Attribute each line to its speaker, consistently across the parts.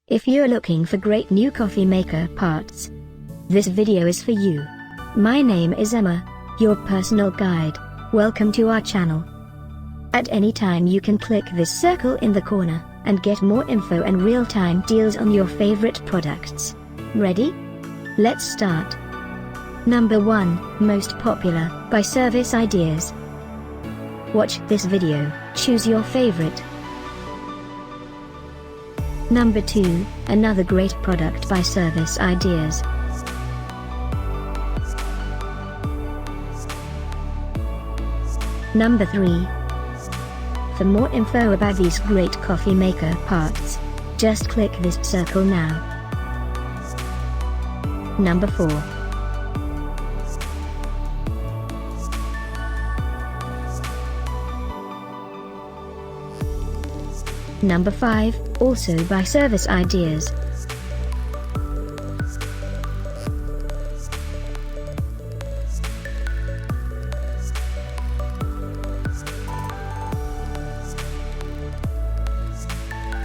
Speaker 1: If you're looking for great new coffee maker parts, this video is for you. My name is Emma, your personal guide. Welcome to our channel. At any time you can click this circle in the corner, and get more info and real-time deals on your favorite products. Ready? Let's start. Number 1, Most Popular, by Service Ideas. Watch this video, choose your favorite. Number 2, another great product by Service Ideas. Number 3. For more info about these great coffee maker parts, just click this circle now. Number 4. Number 5, also by Service Ideas.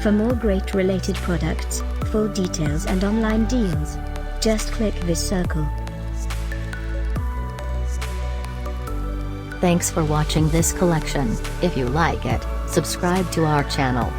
Speaker 1: For more great related products, full details and online deals, just click this circle.
Speaker 2: Thanks for watching this collection. If you like it, subscribe to our channel.